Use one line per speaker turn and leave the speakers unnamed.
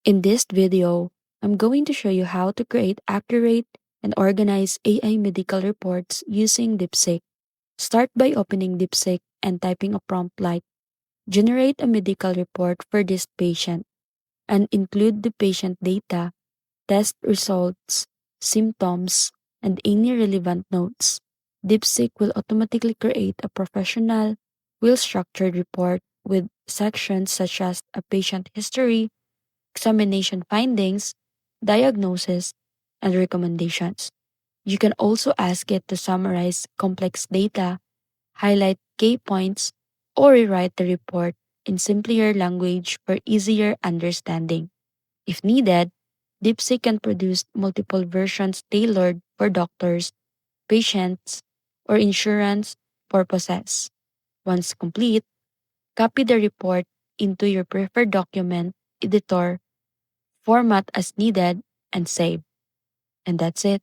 In this video, I'm going to show you how to create accurate and organize AI medical reports using DeepSeek. Start by opening DeepSeek and typing a prompt like generate a medical report for this patient and include the patient data, test results, symptoms, and any relevant notes. DeepSeek will automatically create a professional, well-structured report with sections such as a patient history, examination findings, diagnosis, and recommendations. You can also ask it to summarize complex data, highlight key points, or rewrite the report in simpler language for easier understanding. If needed, DeepSeek can produce multiple versions tailored for doctors, patients, or insurance purposes. Once complete, copy the report into your preferred document editor, format as needed, and save. And that's it.